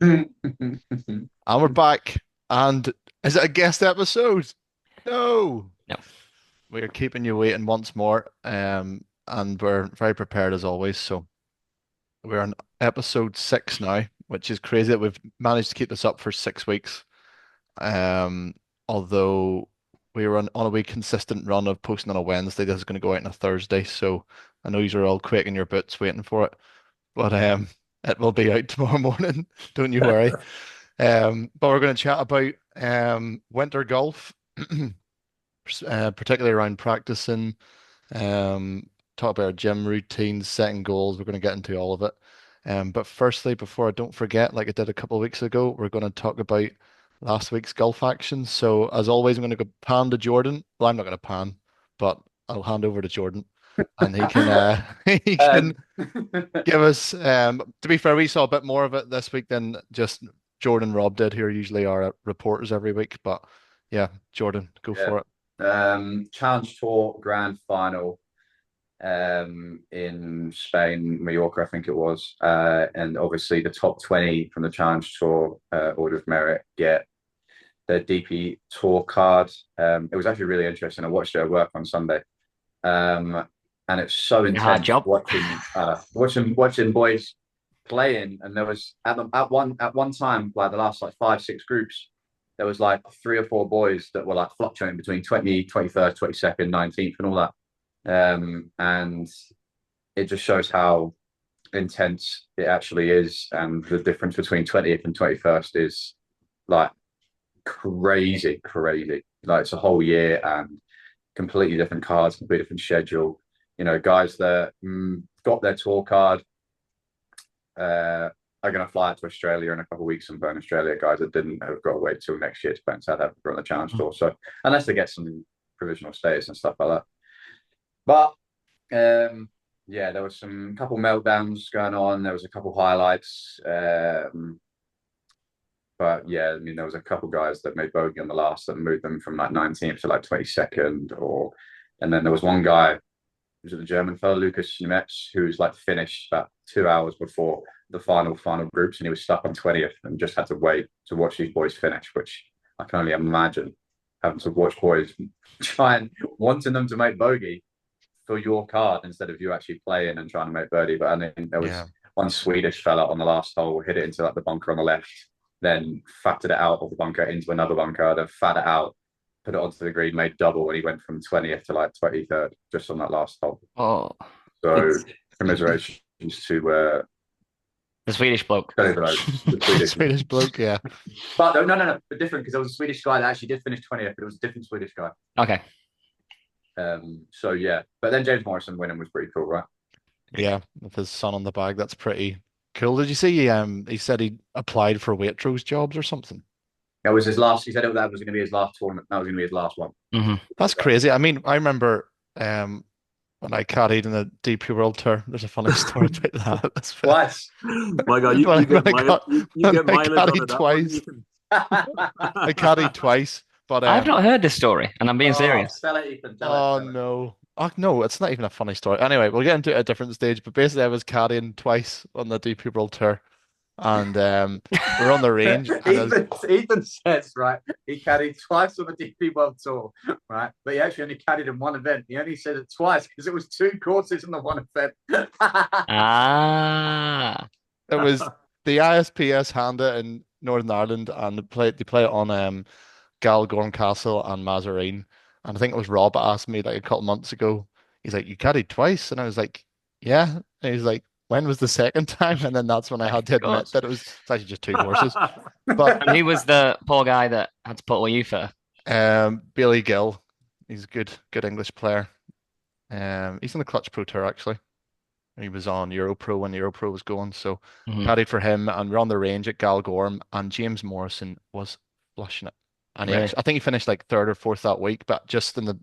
And we're back. And is it a guest episode? No. No. We are keeping you waiting once more. And we're very prepared as always. So we're on episode 6 now, which is crazy that we've managed to keep this up for 6 weeks. Um, Although we were on a wee consistent run of posting on a Wednesday, this is going to go out on a Thursday. So I know you're all quaking your boots waiting for it, but it will be out tomorrow morning. Don't you worry. But we're going to chat about winter golf, particularly around practicing, talk about our gym routines, setting goals. We're going to get into all of it. But firstly, before I don't forget, like I did a couple of weeks ago, we're going to talk about last week's golf action. So as always, I'm going to go pan to Jordan. Well, I'm not going to pan, but I'll hand over to Jordan, and he can he can give us. To be fair, we saw a bit more of it this week than just Jordan and Rob did, who are usually our reporters every week. But yeah, Jordan, go Yeah. for it. Challenge Tour Grand Final in Spain, Mallorca, I think it was. And obviously the top 20 from the Challenge Tour Order of Merit get their DP Tour card. It was actually really interesting. I watched it at work on Sunday. And it's so A hard intense job. watching boys playing. And there was at one time, like the last like 5, 6 groups, there was like 3 or 4 boys that were like fluctuating between 20, 23rd, 22nd, 19th, and all that. And it just shows how intense it actually is. And the difference between 20th and 21st is like crazy, crazy. Like it's a whole year and completely different cards, completely different schedule. Guys that got their tour card are going to fly out to Australia in a couple of weeks and burn Australia. Guys that didn't have got to wait till next year to play in South Africa on the Challenge Tour. So unless they get some provisional status and stuff like that. But yeah, there was some couple meltdowns going on. There was a couple highlights. But yeah, I mean, there was a couple guys that made bogey on the last that moved them from like 19th to like 22nd, and then there was one guy, was it the German fellow Lucas Metz, who was like finished about 2 hours before the final groups, and he was stuck on 20th and just had to wait to watch these boys finish, which I can only imagine having to watch boys try and wanting them to make bogey for your card instead of you actually playing and trying to make birdie. But I think there was Yeah. one Swedish fella on the last hole, hit it into like the bunker on the left, then fatted it out of the bunker into another bunker, then fat it out, put it onto the green, made double, and he went from 20th to like 23rd just on that last hole. Oh, So it's commiserations to the Swedish bloke. the Swedish. Swedish bloke, yeah. But no, but different because there was a Swedish guy that actually did finish 20th, but it was a different Swedish guy. Okay. So yeah, but then James Morrison winning was pretty cool, right? Yeah, with his son on the bag, that's pretty cool. Did you see he said he applied for Waitrose jobs or something? That was his last. He said that was going to be his last tournament. That was going to be his last one. Hmm. That's crazy. I mean, I remember when I caddied in the DP World Tour, there's a funny story about that as well. Twice. My God, you, you get you When get I mileage out caddied of that one, twice. Ethan. I caddied twice, but I've not heard this story, and I'm being Oh, serious. tell it, Ethan. oh Tell it. no. Oh no, it's not even a funny story. Anyway, we'll get into it at a different stage, but basically I was caddying twice on the DP World Tour, and we're on the range, and as Ethan says, right, he caddied twice on the DP World Tour, right? But he actually only caddied in one event. He only said it twice because it was 2 courses in the one event. Ah, it was the ISPS Handa in Northern Ireland, and they play it on Galgorm Castle and Mazarine. And I think it was Rob asked me like a couple months ago. He's like, "You caddied twice," and I was like, "Yeah." And he's like, "When was the second time?" And then that's when I of had to admit course. that it's actually just 2 courses. But And who was the poor guy that had to put all you for? Billy Gill, he's a good English player. He's on the Clutch Pro Tour actually. He was on Europro when Europro was going, so Hmm. caddied for him, and we're on the range at Galgorm, and James Morrison was flushing it, and he Really? actually, I think he finished like third or fourth that week, but just in the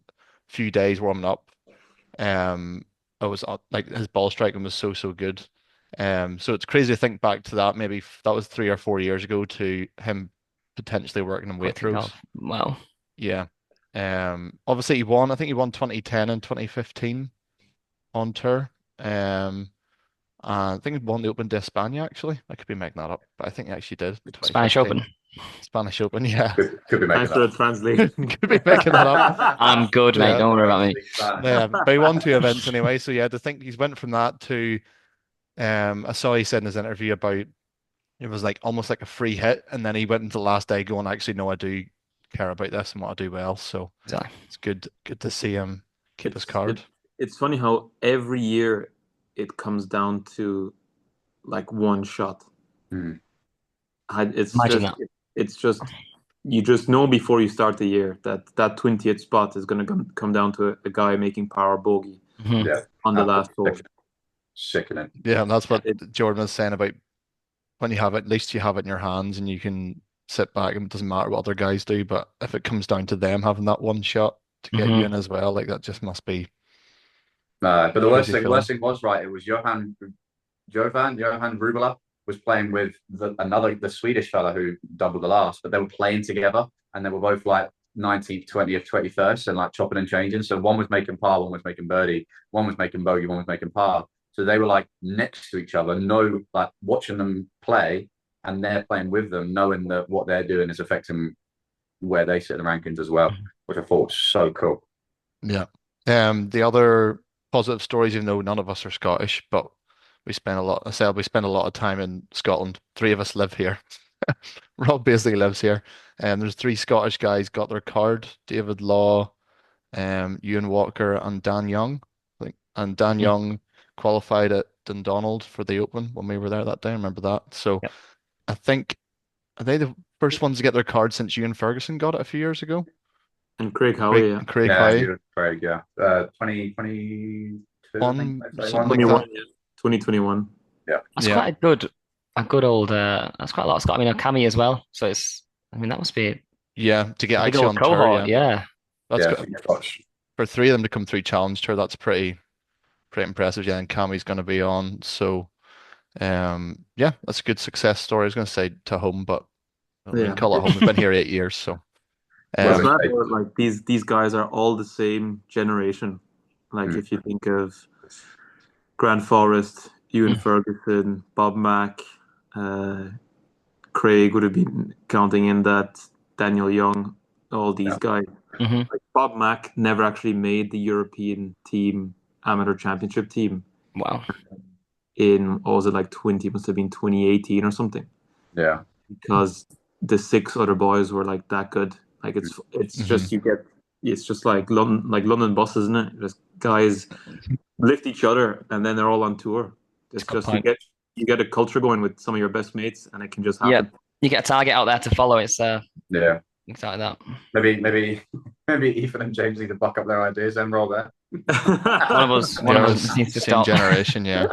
few days warming up, um, it was like his ball striking was so good, so it's crazy to think back to that. Maybe that was 3 or 4 years ago to him potentially working in Quite kick Waitrose. off. Well, Yeah, obviously he won. I think he won 2010 and 2015 on tour. Um, I think he won the Open de España actually. I could be making that up, but I think he actually did. Spanish Open. 2015 Spanish Open. Yeah, Could be making Thanks for that the translation. could be making that up. I'm good, mate. Yeah, Don't worry about me. yeah. But he won two events anyway. So yeah, to think he's went from that to I saw he said in his interview about it was like almost like a free hit, and then he went into the last day going, actually, no, I do care about this and want to do well. So Exactly. it's good to see him keep his card. It's funny how every year it comes down to like one shot. Hmm. Imagine that. It's just you just know before you start the year that that 20th spot is going to come down to a guy making power bogey Mhm. Yeah, on the last hole. sickening. Yeah, and that's what It, Jordan was saying about when you have it, at least you have it in your hands and you can sit back and it doesn't matter what other guys do. But if it comes down to them having that one shot to get you Mhm. in as well, like that just must be No, but the crazy worst feeling. thing was right. It was Johan Rubala was playing with the Swedish fella who doubled the last, but they were playing together and they were both like 19th, 20th, 21st and like chopping and changing. So one was making par, one was making birdie, one was making bogey, one was making par. So they were like next to each other, no, like watching them play and they're playing with them, knowing that what they're doing is affecting where they sit in the rankings as well, which I thought was so cool. Yeah. The other positive stories, even though none of us are Scottish, but I said we spend a lot of time in Scotland. Three of us live here. Rob basically lives here. And there's three Scottish guys got their card. David Law, Ewan Walker, and Dan Young. I think. And Dan Mhm. Young qualified at Dundonald for the Open when we were there that day. I remember that. So Yep. I think are they the first ones to get their card since Ewan Ferguson got it a few years ago? and Craig Howie, yeah. Craig Yeah, Hoy you were Craig, yeah. 2022, I think, on something like 21. 21, that. yeah. 2021. Yeah. That's Yeah. quite a good old. That's quite a lot of Scott. I mean, Cammy as well. So it's. I mean, that must be Yeah, to get a big actually old on tour, cohort. yeah. Yeah. That's Yeah, good. For three of them to come through Challenge Tour, that's pretty impressive. Yeah, and Cammy's going to be on. So, yeah, that's a good success story. I was going to say to home, but we can Yeah. call it home. We've been here 8 years, so What's um, mad about like these guys are all the same generation. Like Hmm. if you think of Grant Forrest, Ewan Mm. Ferguson, Bob Mack, uh, Craig would have been counting in that, Daniel Young, all these Yeah. guys. Hmm. Like Bob Mack never actually made the European team amateur championship team Wow. in, what was it, like 20, must have been 2018 or something, Yeah. because the six other boys were like that good. Like it's mhm. just it's just like London bus, isn't it? Just guys lift each other and then they're all on tour. It's a It's good just point. you get a culture going with some of your best mates and it can just Yeah. happen. You get a target out there to follow. It's Yeah. exactly that. Maybe Ethan and James need to buck up their ideas and roll there. One of Yeah, us needs to same stop. generation. Yeah,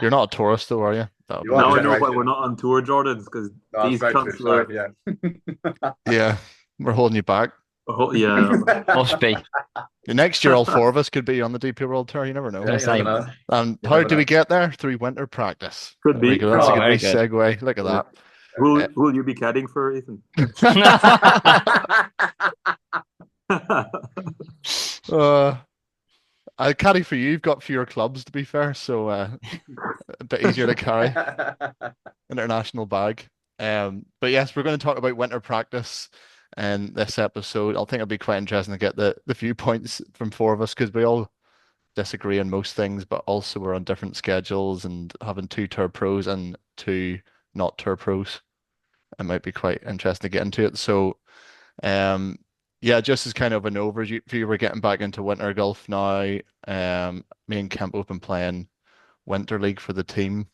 you're not a tourist, though, are you? That would You be are the Now I good. know why we're generation. not on tour, Jordan, because No, that's these very true. cunts Sorry, were. yeah. Yeah, we're holding you back. Oh, yeah, Must be. Next year, all four of us could be on the DP World Tour. You never I was know. gonna Yeah, you never say. know. And You how never do we know. get there? Through winter practice. could There we be. go. That's a Oh, good very nice good. segue. Look at Yeah. that. Will you be caddying for Ethan? Uh, I caddy for you. You've got fewer clubs, to be fair, so a bit easier to carry. International bag. But yes, we're going to talk about winter practice in this episode. I think it'll be quite interesting to get the viewpoints from four of us because we all disagree on most things, but also we're on different schedules and having two tour pros and two not tour pros. It might be quite interesting to get into it. So, um, yeah, just as kind of an overview, we're getting back into winter golf now. Me and Kemp have been playing winter league for the team,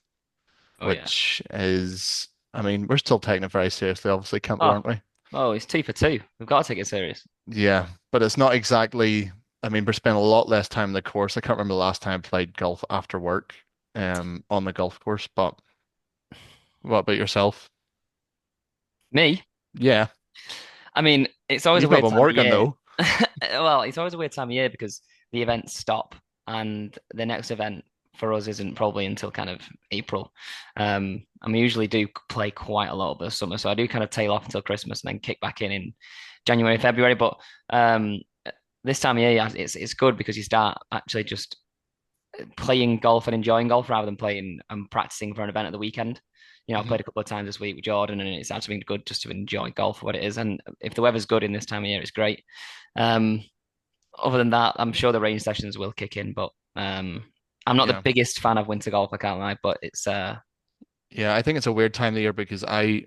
Oh yeah. which is, I mean, we're still taking it very seriously, obviously, Campbell, Oh, aren't we? oh, it's 2 for 2. We've got to take it serious. Yeah, but it's not exactly, I mean, we're spending a lot less time on the course. I can't remember the last time I played golf after work, on the golf course, but what about yourself? Me? Yeah, I mean, it's always a you've not weird been time of working year. though. Well, it's always a weird time of year because the events stop and the next event for us isn't probably until kind of April. And we usually do play quite a lot over the summer. So I do kind of tail off until Christmas and then kick back in January, February. But this time of year, yeah, it's good because you start actually just playing golf and enjoying golf rather than playing and practicing for an event at the weekend. I Hmm. played a couple of times this week with Jordan, and it's actually been good just to enjoy golf for what it is. And if the weather's good in this time of year, it's great. Um, Other than that, I'm sure the rain sessions will kick in, but I'm not the Yeah. biggest fan of winter golf, I can't lie, but it's Yeah, I think it's a weird time of the year because I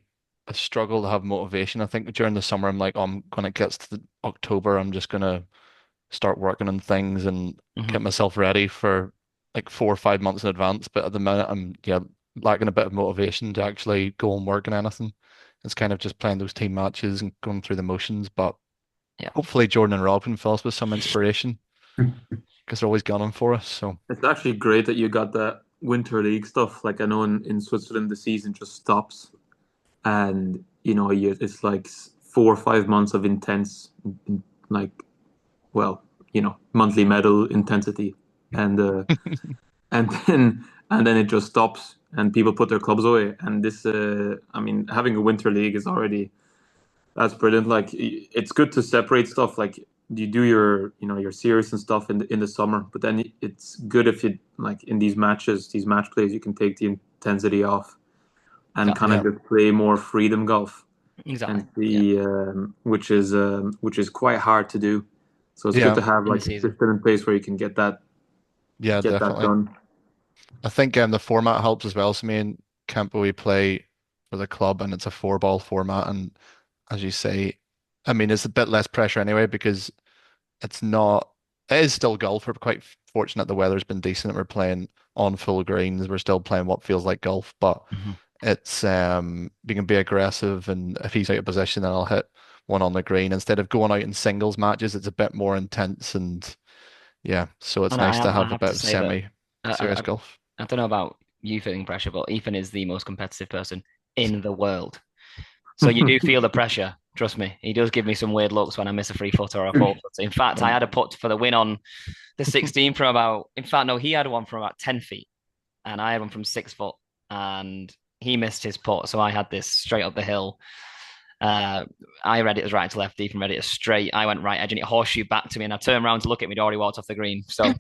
struggle to have motivation. I think during the summer I'm like, oh, when it gets to October, I'm just gonna start working on things and mhm. get myself ready for like 4 or 5 months in advance. But at the minute, I'm yeah lacking a bit of motivation to actually go and work on anything. It's kind of just playing those team matches and going through the motions. But Yeah. hopefully, Jordan and Rob can fill us with some inspiration because they're always gunning for us. So It's actually great that you got the winter league stuff. Like I know in Switzerland the season just stops, and it's like 4 or 5 months of intense, like monthly medal intensity, and and then it just stops, and people put their clubs away. And this, I mean, having a winter league is already that's brilliant. Like it's good to separate stuff. Like you do your series and stuff in the summer, but then it's good if you like in these matches, these match plays, you can take the intensity off and Exactly. kind of yeah, just play more freedom golf Exactly. and Yeah. see, which is quite hard to do. So it's good yeah, to have In the like a season. system in place where you can yeah, get that definitely. done. I think the format helps as well. So me and Kempo, we play for the club, and it's a four-ball format. And as you say, I mean, it's a bit less pressure anyway because it's not. It is still golf. We're quite fortunate the weather's been decent. We're playing on full greens. We're still playing what feels like golf, but Mhm. it's we can be aggressive, and if he's out of position, then I'll hit one on the green. Instead of going out in singles matches, it's a bit more intense, and yeah, so it's And I nice to have, I have a have bit to of say that semi-serious I golf. I don't know about you feeling pressure, but Ethan is the most competitive person in the world. So you do feel the pressure. Trust me. He does give me some weird looks when I miss a free footer or a four footer. In fact, I had a putt for the win on the 16 from about, in fact, no, he had one from about 10 feet and I had one from 6 foot and he missed his putt. So I had this straight up the hill. Uh, I read it as right to left, Ethan read it as straight. I went right edge and it horseshoe back to me and I turned around to look at me, he'd already walked off the green. So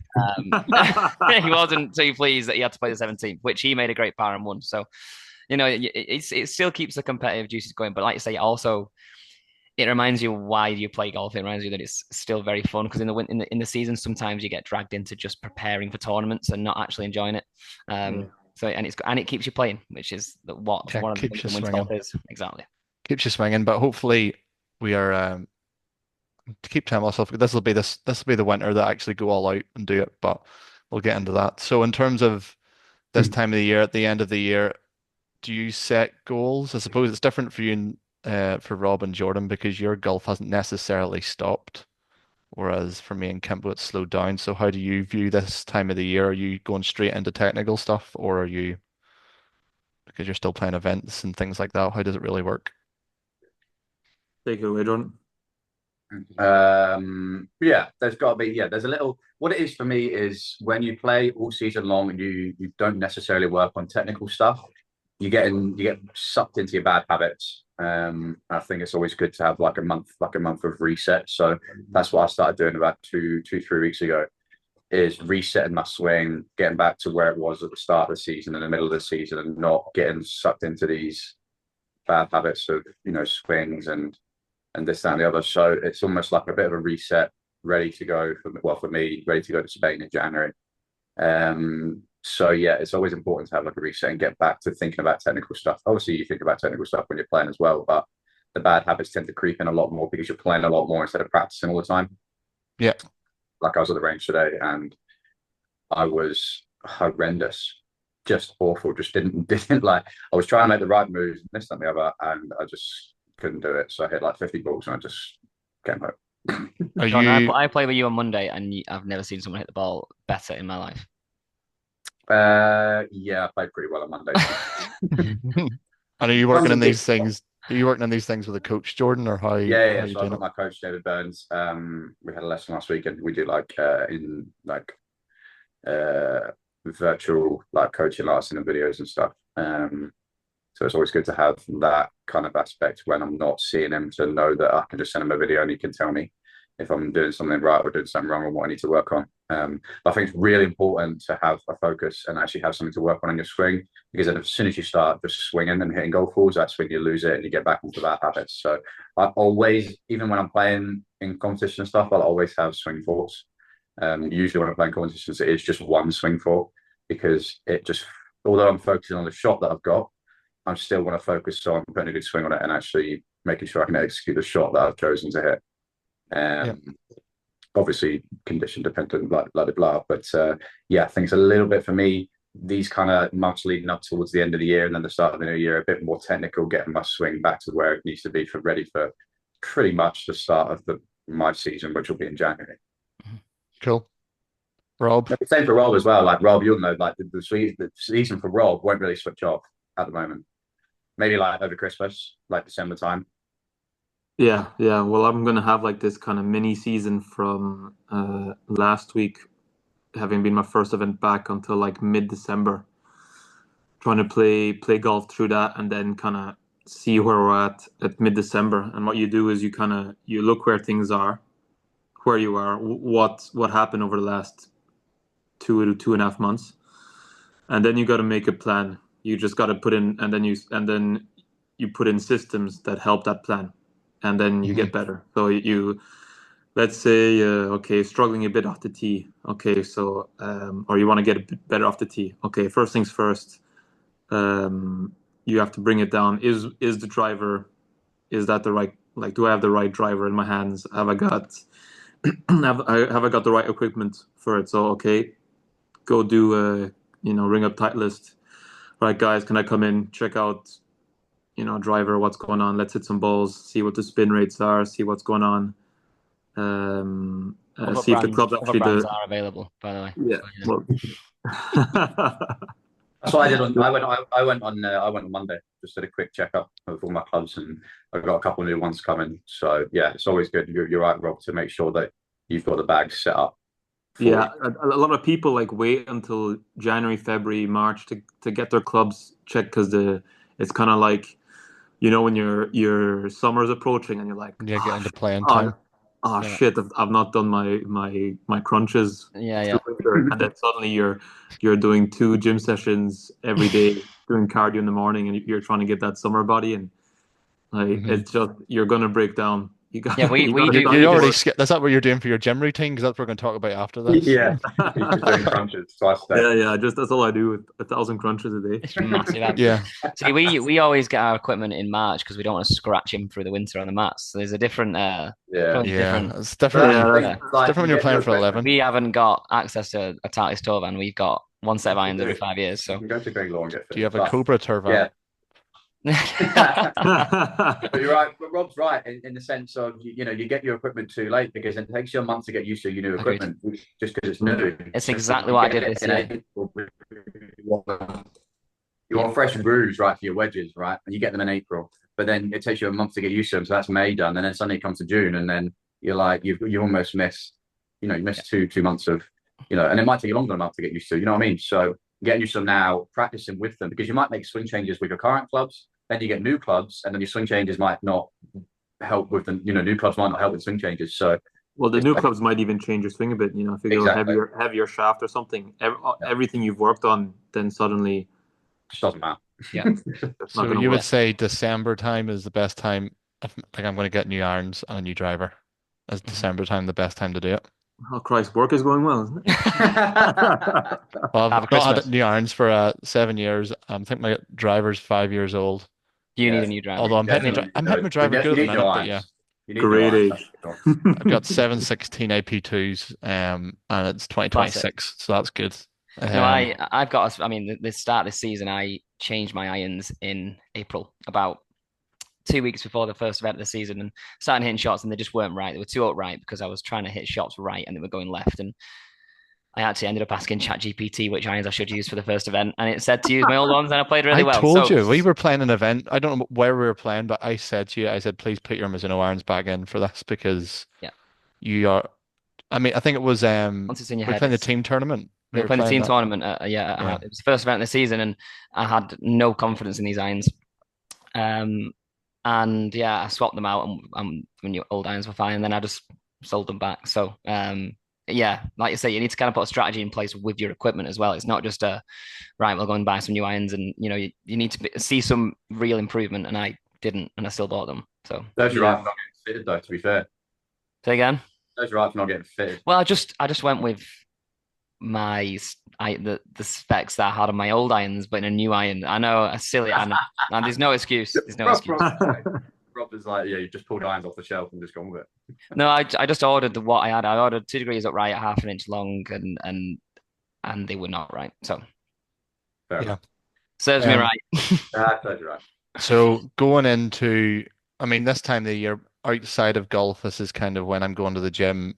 he wasn't too pleased that he had to play the 17th, which he made a great par and won. So, it still keeps the competitive juices going. But like you say, also it reminds you why you play golf. It reminds you that it's still very fun because in the season sometimes you get dragged into just preparing for tournaments and not actually enjoying it. Yeah. So and it keeps you playing, which is what Yeah, one of the keeps things you in winter golf swinging. is exactly. Keeps you swinging, but hopefully we are to keep telling myself this will be the winter that I actually go all out and do it, but we'll get into that. So in terms of this time of the year, at the end of the year, do you set goals? I suppose it's different for you and for Rob and Jordan because your golf hasn't necessarily stopped, whereas for me and Kimbo it's slowed down. So how do you view this time of the year? Are you going straight into technical stuff, or are you because you're still playing events and things like that? How does it really work? Take it away, Jordan. Yeah, there's got to be, yeah, there's a little, what it is for me is when you play all season long and you don't necessarily work on technical stuff, you get sucked into your bad habits. I think it's always good to have like a month of reset. So that's what I started doing about 3 weeks ago, is resetting my swing, getting back to where it was at the start of the season and the middle of the season, and not getting sucked into these bad habits of swings and this, that, and the other. So it's almost like a bit of a reset, ready to go for me, ready to go to Spain in January. So yeah, it's always important to have like a reset and get back to thinking about technical stuff. Obviously, you think about technical stuff when you're playing as well, but the bad habits tend to creep in a lot more because you're playing a lot more instead of practicing all the time. Yeah. Like I was at the range today and I was horrendous, just awful. Just didn't like. I was trying to make the right moves, this, that, and the other, and I just couldn't do it. So I hit like 50 balls and I just came home. Are John, you I play with you on Monday, and I've never seen someone hit the ball better in my life. Yeah, I played pretty well on Monday. and are you working Runs a on bit. these things? Are you working on these things with a coach, Jordan, or how Yeah. are you So I've doing got it? my coach David Burns. We had a lesson last week, and we do like in like uh virtual like coaching lessons and videos and stuff. So it's always good to have that kind of aspect when I'm not seeing him, to know that I can just send him a video and he can tell me. if I'm doing something right or doing something wrong or what I need to work on. But I think it's really important to have a focus and actually have something to work on your swing, because then as soon as you start just swinging and hitting golf balls, that's when you lose it and you get back into bad habits. So I always, even when I'm playing in competition and stuff, I'll always have swing thoughts. Usually when I'm playing competitions, it is just one swing thought, because it just, although I'm focusing on the shot that I've got, I still want to focus on putting a good swing on it and actually making sure I can execute the shot that I've chosen to hit. Yeah. Obviously condition dependent, blah blah blah. But yeah, I think it's a little bit for me. These kind of months leading up towards the end of the year and then the start of the new year, a bit more technical, getting my swing back to where it needs to be for ready for pretty much the start of my season, which will be in January. Cool. Rob? Same for Rob as well. Like Rob, you'll know, like the season for Rob won't really switch off at the moment. Maybe like over Christmas, like December time. Yeah, yeah. Well, I'm gonna have like this kind of mini season from last week, having been my first event back, until like mid-December, trying to play golf through that, and then kind of see where we're at mid-December. And what you do is you look where things are, where you are, what happened over the last 2.5 months, and then you got to make a plan. You just got to put in, and then you put in systems that help that plan, and then you get better. So let's say, okay, struggling a bit off the tee. Okay, so or you want to get a bit better off the tee. Okay, first things first. You have to bring it down. Is the driver, is that the right, like, do I have the right driver in my hands? Have I got have I got the right equipment for it? So okay, go do ring up Titleist. Right, guys, can I come in, check out, driver, what's going on? Let's hit some balls, see what the spin rates are, see what's going on. See if the club's Other actually brands are available, by the way. Yeah. Well, that's what I did. I went on Monday. Just did a quick checkup of all my clubs, and I've got a couple of new ones coming. So yeah, it's always good. You're right, Rob, to make sure that you've got the bags set up. Yeah, a lot of people like wait until January, February, March to get their clubs checked, because it's kind of like, when your summer's approaching and you're like, Yeah, get into playing oh, time. oh Yeah. shit, I've not done my crunches. Yeah. And then suddenly you're doing 2 gym sessions every day, doing cardio in the morning, and you're trying to get that summer body, and like it's just, you're gonna break down. You got Yeah, we do. You already skipped. Is that what you're doing for your gym routine? Because that's what we're going to talk about after this. Yeah, you're just doing crunches twice a day. Yeah. Just that's all I do, with 1,000 crunches a day. It's massive. Yeah. See, we always get our equipment in March because we don't want to scratch him through the winter on the mats. So there's a different, Yeah. different. It's different. Yeah, It's different when you're playing for 11. We haven't got access to a Tati Store van. We've got one set of irons every 5 years. You So can go to Greg Law and get fit. Do you have a Cobra Turvan? Yeah. yeah, But you're right. But Rob's right in the sense of, you get your equipment too late, because it takes you a month to get used to your new Agreed. equipment, just because it's new. It's exactly what I did this year. You want fresh grooves, right, for your wedges, right? And you get them in April, but then it takes you a month to get used to them. So that's May done, and then suddenly it comes to June, and then you're like, you almost miss, you miss 2 months of, and it might take you longer than a month to get used to. You know what I mean? So getting used to them now, practicing with them, because you might make swing changes with your current clubs, then you get new clubs, and then your swing changes might not help with them. New clubs might not help with swing changes. So Well, the new clubs might even change your swing a bit. If you go Exactly. heavier shaft or something, everything you've worked on, then suddenly just doesn't matter. Yeah. it's not So gonna you would work. say December time is the best time. If, like, I'm going to get new irons and a new driver. Is December time the best time to do it? Oh Christ, work is going well, isn't it? Well, Have I've not had Christmas. new irons for 7 years. I think my driver's 5 years old. You need a new driver. Although I'm hitting my driver good at the minute, but yeah. Great age. I've got 716 AP2s, and it's 2026, so that's good. No, I've got. I mean, the start of this season, I changed my irons in April, about 2 weeks before the first event of the season, and started hitting shots, and they just weren't right. They were too upright because I was trying to hit shots right, and they were going left. And I actually ended up asking ChatGPT which irons I should use for the first event, and it said to use my old ones, and I played really well. I told you we were playing an event. I don't know where we were playing, but I said to you, I said, please put your Mizuno irons back in for this, because you are. I mean, I think it was once it's in your we're head, playing the team tournament. we were playing the team tournament. It was the first event of the season, and I had no confidence in these irons. And yeah, I swapped them out, and when your old irons were fine, and then I just sold them back. So yeah, like you say, you need to kind of put a strategy in place with your equipment as well. It's not just a right, we'll go and buy some new irons, and you need to see some real improvement. And I didn't, and I still bought them. So Those are right Yeah. for not getting fitted, though. To be fair, say again. those are right for not getting fitted. Well, I just went with the specs that I had on my old irons, but in a new iron. I know, a silly. I know. And there's no excuse. There's no excuse. Rob is like, yeah, you just pulled irons off the shelf and just gone with it. No, I just ordered what I had. I ordered 2 degrees upright, half an inch long, and they were not right. So Fair Yeah. enough. serves me Um, right. Those are right. So going into, I mean, this time of the year, outside of golf, this is kind of when I'm going to the gym,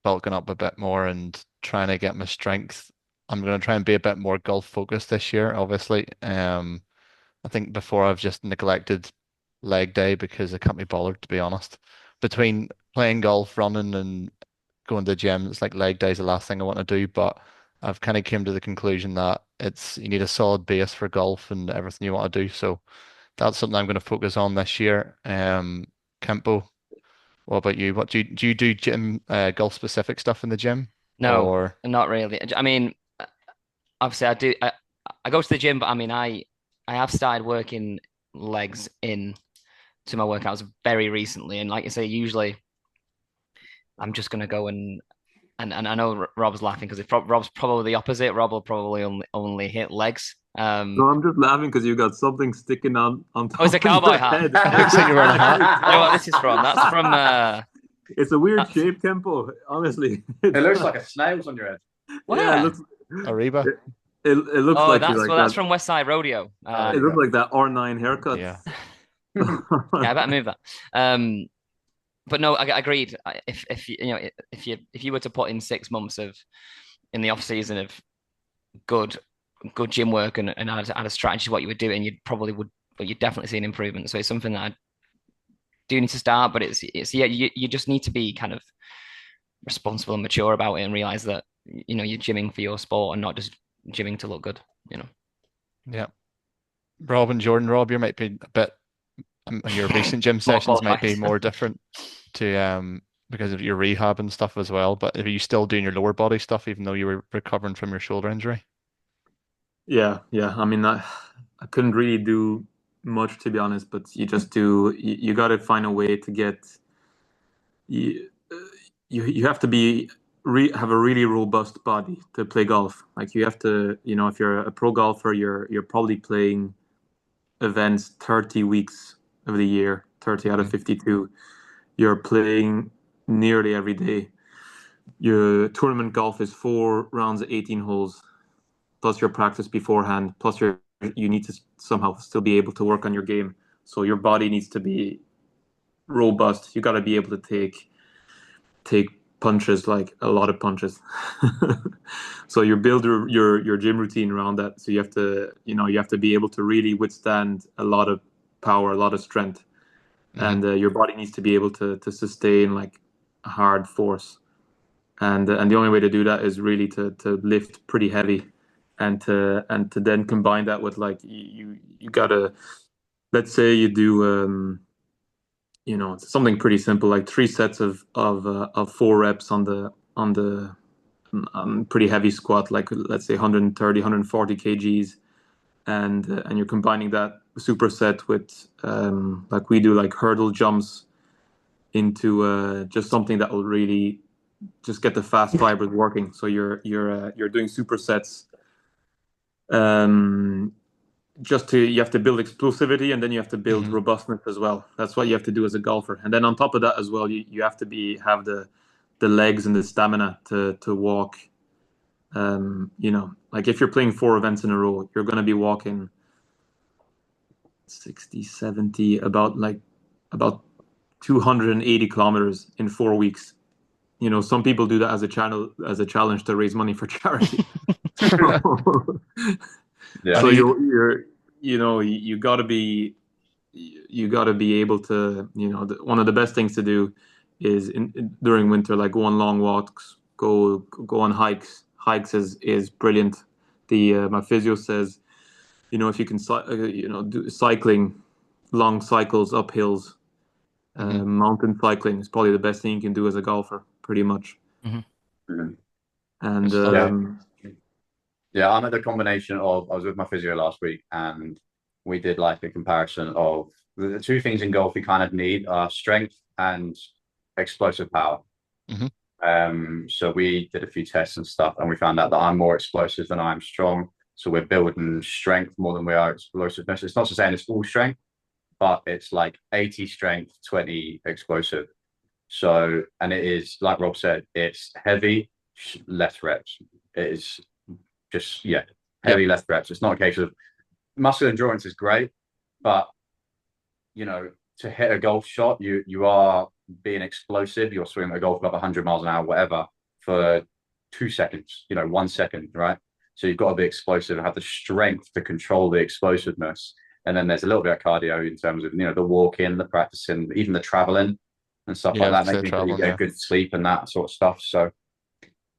bulking up a bit more and trying to get my strength. I'm going to try and be a bit more golf focused this year, obviously. I think before I've just neglected leg day because I can't be bothered, to be honest. Between playing golf, running, and going to the gym, it's like leg day is the last thing I want to do. But I've kind of came to the conclusion that you need a solid base for golf and everything you want to do. So that's something I'm going to focus on this year. Kempo, what about you? What do you do gym golf specific stuff in the gym No, or not really. I mean, obviously, I go to the gym, but I mean, I have started working legs in to my workouts very recently, and like you say, usually I'm just gonna go and I know Rob's laughing because Rob's probably the opposite. Rob will probably only hit legs. No, I'm just laughing because you got something sticking on Oh, it's a top of cowboy your hat. head. looks like you're wearing a hat? You know what this is from? That's from It's a weird that's shape, Kempo. Honestly, It looks like a snail's on your head. yeah, where? Ariba? it looks Oh, like that's like well, that's that. from West Side Rodeo. There It you looks go. like that R9 haircut. Yeah. Yeah, I better move that. But no, I agreed. If if you were to put in 6 months of in the off season of good gym work and add a strategy to what you were doing, but you'd definitely see an improvement. So it's something that I do need to start, but it's yeah, you just need to be kind of responsible and mature about it and realize that you're gymming for your sport and not just gymming to look good. You know. Yeah. Rob and Jordan, Rob, you might be a bit, your recent gym More sessions might be qualified. more different to because of your rehab and stuff as well. But are you still doing your lower body stuff even though you were recovering from your shoulder injury? Yeah, yeah. I mean, I couldn't really do much to be honest, but you just do. You got to find a way to get you. You have to have a really robust body to play golf. Like you have to, if you're a pro golfer, you're probably playing events 30 weeks of the year, 30 out of Hmm. 52. You're playing nearly every day. Your tournament golf is 4 rounds of 18 holes, plus your practice beforehand, plus you need to somehow still be able to work on your game. So your body needs to be robust. You got to be able to take punches, like a lot of punches. So you build your gym routine around that. So you have to be able to really withstand a lot of power, a lot of strength, Hmm. and your body needs to be able to sustain like a hard force. And the only way to do that is really to lift pretty heavy, and to then combine that with like you gotta, let's say you do something pretty simple like 3 sets of 4 reps on pretty heavy squat, like let's say 130 140 kgs, and you're combining that superset with like we do, like hurdle jumps into just something that will really just get the fast fibers working. So you're doing supersets, um, you have to build explosivity, and then you have to build Hmm. robustness as well. That's what you have to do as a golfer. And then on top of that as well, you have to have the legs and the stamina to walk. Like if you're playing 4 events in a row, you're going to be walking 60, 70, about 280 kilometers in 4 weeks. Some people do that as a challenge to raise money for charity. Yeah. So And you got to be able to, one of the best things to do is during winter, like go on long walks, go on hikes. Hikes is brilliant. The my physio says, if you can do cycling long cycles up hills, Mountain cycling is probably the best thing you can do as a golfer, pretty much. Mhm. And Yeah. Yeah, I'm at the combination of I was with my physio last week and we did like a comparison of the two things in golf you kind of need are strength and explosive power. Hmm. So we did a few tests and stuff and we found out that I'm more explosive than I'm strong. So we're building strength more than we are explosiveness. It's not to say it's all strength, but it's like 80 strength, 20 explosive. So, and it is, like Rob said, it's heavy, less reps. It is just, yeah, Yep. heavy less reps. It's not a case of muscle endurance is great, but to hit a golf shot, you are being explosive. You're swinging a golf club 100 miles an hour, whatever, for 2 seconds, 1 second, right? So you've got to be explosive and have the strength to control the explosiveness. And then there's a little bit of cardio in terms of, the walking, the practicing, even the traveling and stuff Yeah, like I was that, gonna say making sure you traveling. get Yeah. good sleep and that sort of stuff. So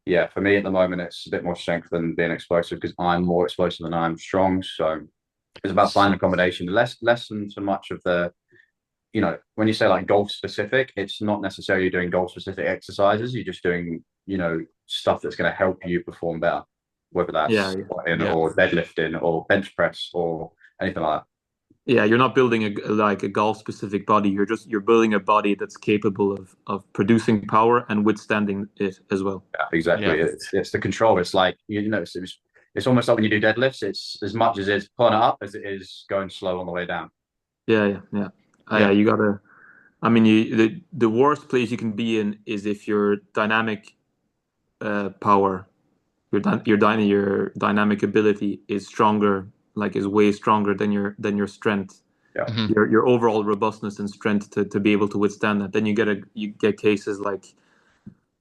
yeah, for me at the moment, it's a bit more strength than being explosive because I'm more explosive than I'm strong. So it's about finding a combination, less than so much of the, when you say like golf specific, it's not necessarily doing golf specific exercises. You're just doing, stuff that's going to help you perform better, whether that's yeah, squatting Yeah. or deadlifting or bench press or anything like that. yeah, you're not building a golf specific body. You're building a body that's capable of producing power and withstanding it as well. Yeah, Yeah. exactly. It's the control. It's like it's almost like when you do deadlifts. It's as much as it's pulling it up as it is going slow on the way down. Yeah. Yeah. You gotta. I mean, the worst place you can be in is if your dynamic power, your dynamic ability is stronger, like is way stronger than your strength, Yeah. Hmm. your overall robustness and strength to be able to withstand that. Then you get cases like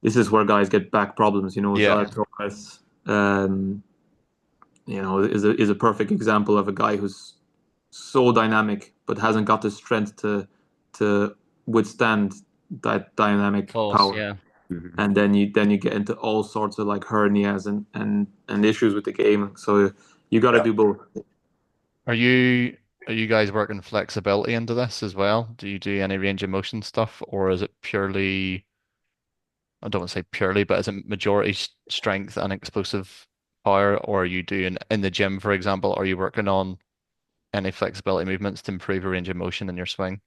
this is where guys get back problems. Yeah. Torres, is a perfect example of a guy who's so dynamic but hasn't got the strength to withstand that dynamic Force, power. yeah. Mhm. And then you get into all sorts of like hernias and issues with the game. So you got to Yeah. do both. Are you are you guys working flexibility into this as well? Do you do any range of motion stuff, or is it purely, I don't want to say purely, but is it majority strength and explosive power, or are you doing in the gym, for example, are you working on any flexibility movements to improve your range of motion in your swing?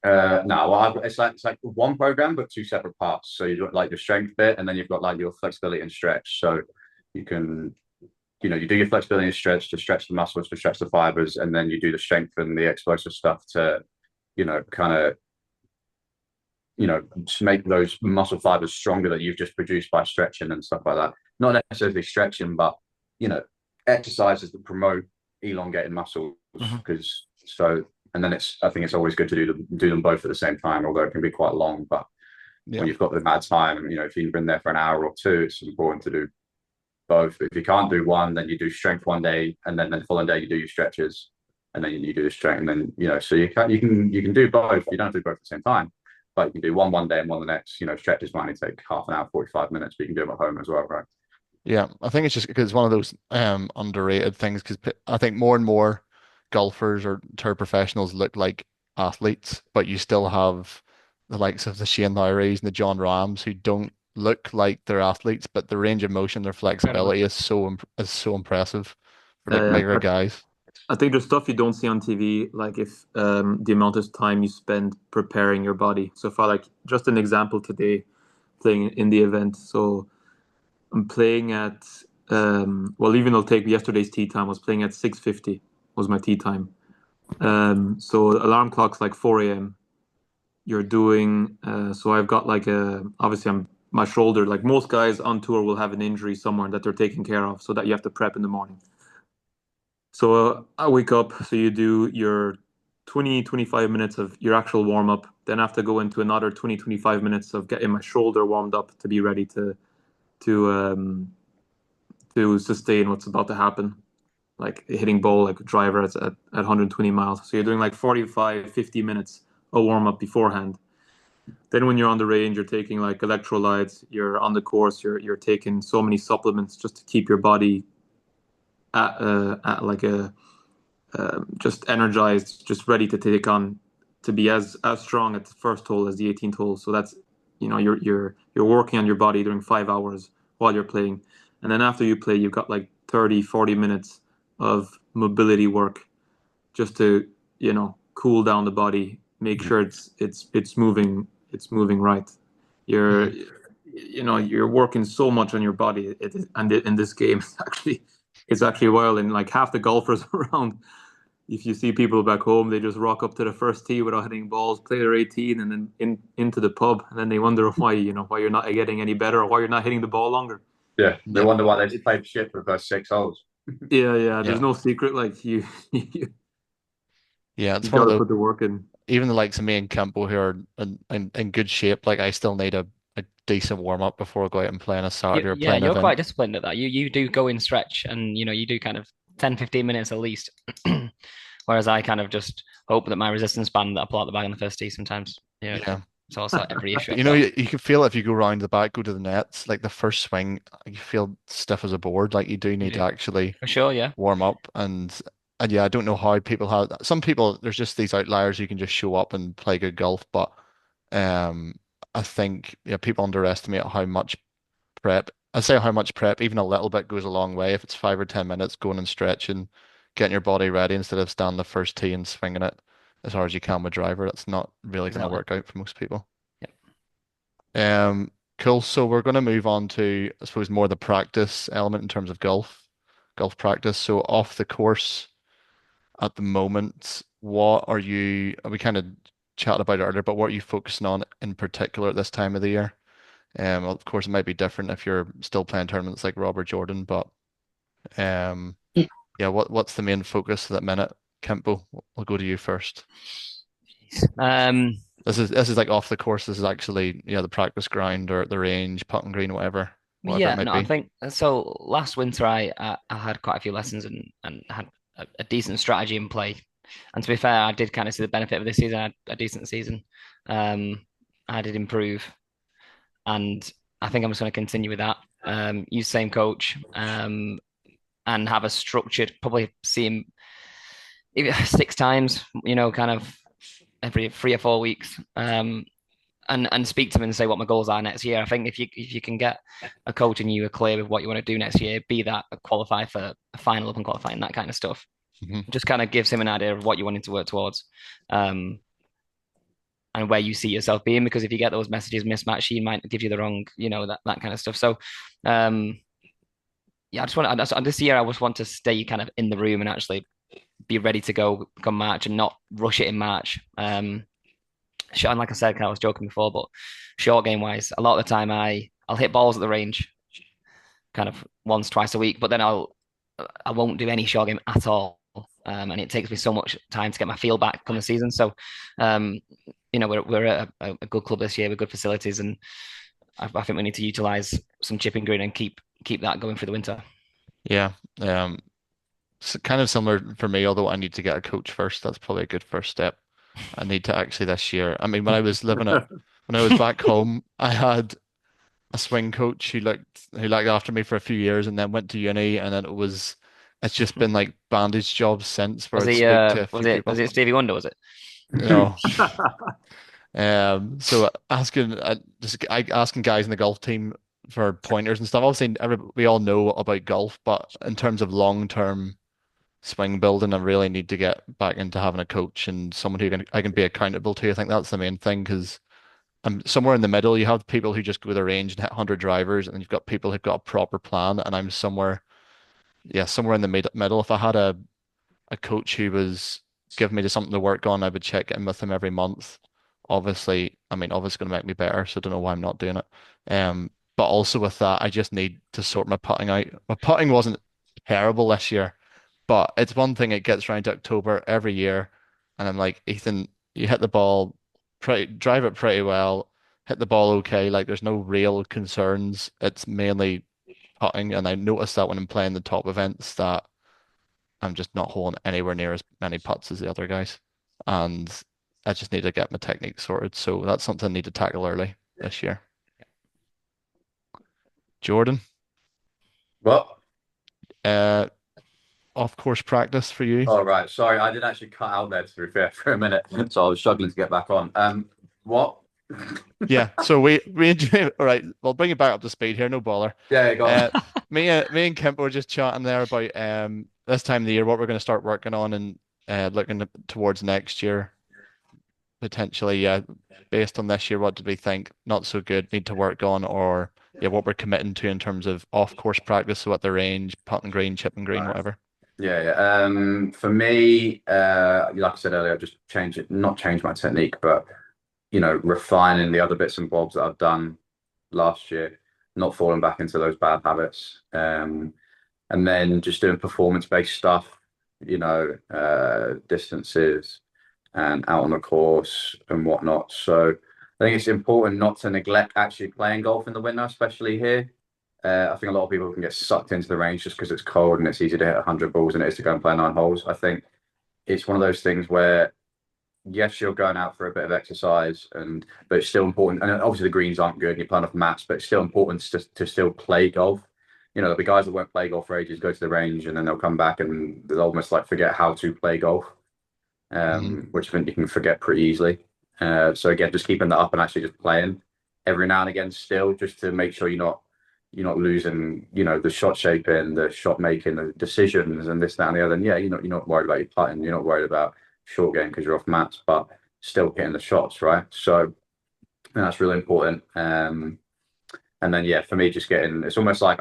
No, well, it's like one program but two separate parts. So you've got like your strength bit, and then you've got like your flexibility and stretch. So you can, you do your flexibility and stretch to stretch the muscles, to stretch the fibers, and then you do the strength and the explosive stuff to, kind of, to make those muscle fibers stronger that you've just produced by stretching and stuff like that. Not necessarily stretching, but you know, exercises that promote elongating muscles. Hmm. Because and then I think it's always good to do them both at the same time, although it can be quite long. But Yeah. when you've got the amount of time, if you've been there for an hour or two, it's important to do both. If you can't do one, then you do strength one day, and then the following day you do your stretches, and then you do the strength, and then so you can do both. You don't have to do both at the same time, but you can do one day and one the next. Stretches might only take half an hour, 45 minutes, but you can do them at home as well, right? Yeah, I think it's just because it's one of those underrated things because I think more and more golfers or tour professionals look like athletes, but you still have the likes of the Shane Lowrys and the John Rahms who don't look like they're athletes, but their range of motion, their Incredibly. flexibility is so impressive for like Uh, bigger guys. I think there's stuff you don't see on TV, like if the amount of time you spend preparing your body. So if I like just an example today, playing in the event. So I'm playing at well, even I'll take yesterday's tee time. I was playing at 6:50 was my tee time. So alarm clock's like 4 a.m. You're doing so I've got like obviously I'm my shoulder, like most guys on tour will have an injury somewhere that they're taking care of, so that you have to prep in the morning. So I wake up, so you do your 20-25 minutes of your actual warm up, then I have to go into another 20-25 minutes of getting my shoulder warmed up to be ready to um, to sustain what's about to happen, like hitting ball like a driver at 120 miles. So you're doing like 45, 50 minutes of warm up beforehand. Then when you're on the range, you're taking like electrolytes. You're on the course. You're taking so many supplements just to keep your body at like a just energized, just ready to take on to be as strong at the first hole as the 18th hole. So that's you're working on your body during 5 hours while you're playing, and then after you play, you've got like 30, 40 minutes of mobility work just to cool down the body, make Mhm. sure it's moving right. You're Mhm. you're working so much on your body. And in this game, it's actually wild. And like half the golfers around, if you see people back home, they just rock up to the first tee without hitting balls, play their 18, and then into the pub, and then they wonder why you're not getting any better or why you're not hitting the ball longer. Yeah, they Yep. wonder why they It, played shit for the first 6 holes. yeah, yeah. There's Yeah. no secret. Like you Yeah. It's one of got to the put the work in. even the likes of me and Campbell who are in good shape. Like I still need a decent warm up before I go out and play on a Saturday or Yeah, play an you're quite event. disciplined at that. You do go in stretch, and you do kind of 10, 15 minutes at least. Whereas I kind of just hope that my resistance band that I pull out the bag on the first tee sometimes. Yeah, Yeah. it's also every issue But I've got. you can feel it if you go round the back, go to the nets, like the first swing, you feel stiff as a board. Like you do You need to do. actually For sure, yeah. warm up and yeah, I don't know how people have some people there's just these outliers who can just show up and play good golf, but um I think yeah, people underestimate how much prep. I say how much prep, even a little bit goes a long way. If it's 5 or 10 minutes going and stretching, getting your body ready instead of standing the first tee and swinging it as hard as you can with driver, that's not really going to Exactly. work out for most people. Yep. Cool. So we're going to move on to, I suppose, more the practice element in terms of golf practice. So off the course at the moment, what are you, we kind of chatted about it earlier, but what are you focusing on in particular at this time of the year? Of course, it might be different if you're still playing tournaments like Robert Jordan, but um, yeah, what's the main focus at that minute? Kempo, we'll go to you first. Um, This is like off the course. This is actually the practice ground or the range, putting green, whatever it yeah, might no, I be. think so. Last winter, I had quite a few lessons and had a decent strategy in play. And to be fair, I did kind of see the benefit of this season. I had a decent season. I did improve, and I think I'm just going to continue with that. Use same coach, and have a structured, probably see him maybe 6 times, kind of every 3 or 4 weeks. And speak to him and say what my goals are next year. I think if you can get a coach and you are clear with what you want to do next year, be that qualify for a final open qualifying, that kind of stuff. Hmm. Just kind of gives him an idea of what you wanted to work towards. Um, and where you see yourself being, because if you get those messages mismatched, he might give you the wrong, that kind of stuff. So, yeah, this year I just want to stay kind of in the room and actually be ready to go come March and not rush it in March. And like I said, kind of was joking before, but short game wise, a lot of the time I'll hit balls at the range, kind of once, twice a week, but then I won't do any short game at all. And it takes me so much time to get my feel back on the season. So, um, we're at a good club this year with good facilities, and I think we need to utilize some chipping green and keep that going through the winter. Yeah. Kind of similar for me, although I need to get a coach first. That's probably a good first step. I need to actually this year. I mean, when I was back home, I had a swing coach who looked after me for a few years and then went to uni and then it's just been like bandage jobs since where Was I'd he? speak to a Was few it? Was people. it Stevie Wonder? Was it? No. So asking guys in the golf team for pointers and stuff. Obviously, we all know about golf, but in terms of long-term swing building, I really need to get back into having a coach and someone I can be accountable to. I think that's the main thing because I'm somewhere in the middle. You have people who just go to the range and hit 100 drivers, and you've got people who've got a proper plan, and I'm somewhere in the middle. If I had a coach who was giving me something to work on, I would check in with him every month. Obviously going to make me better, so I don't know why I'm not doing it. But also with that, I just need to sort my putting out. My putting wasn't terrible this year, but it's one thing it gets around to October every year, and I'm like, Ethan, you hit the ball drive it pretty well, hit the ball okay. Like there's no real concerns. It's mainly putting, and I noticed that when I'm playing the top events that I'm just not holding anywhere near as many putts as the other guys. And I just need to get my technique sorted. So that's something I need to tackle early this year. Jordan, Well, uh, off-course practice for you? Oh, right. Sorry, I did actually cut out there, to be fair, for a minute. So I was struggling to get back on. What? Yeah, so we enjoy. All right, we'll bring it back up to speed here. No bother. Yeah, go on. Uh, me and Kemp were just chatting there about this time of the year what we're going to start working on and looking towards next year potentially. Yeah, based on this year, what did we think not so good need to work on, or yeah, what we're committing to in terms of off-course practice, so at the range, putting green, chipping green, Right. whatever. Yeah, yeah. For me, like I said earlier, just not change my technique, but refining the other bits and bobs that I've done last year, not falling back into those bad habits. And then just doing performance-based stuff, distances and out on the course and whatnot. So I think it's important not to neglect actually playing golf in the winter, especially here. I think a lot of people can get sucked into the range just because it's cold and it's easy to hit 100 balls than it is to go and play 9 holes. I think it's one of those things where yes, you're going out for a bit of exercise, but it's still important. And obviously the greens aren't good, and you're playing off mats, but it's still important to still play golf. There'll be guys that won't play golf for ages, go to the range, and then they'll come back and they'll almost like forget how to play golf, Hmm. which I think you can forget pretty easily. So again, just keeping that up and actually just playing every now and again, still just to make sure you're not losing, the shot shaping, the shot making, the decisions, and this, that, and the other. And yeah, you're not worried about your putting, you're not worried about short game because you're off mats, but still getting the shots right. So I think that's really important. And then yeah, for me, just getting it's almost like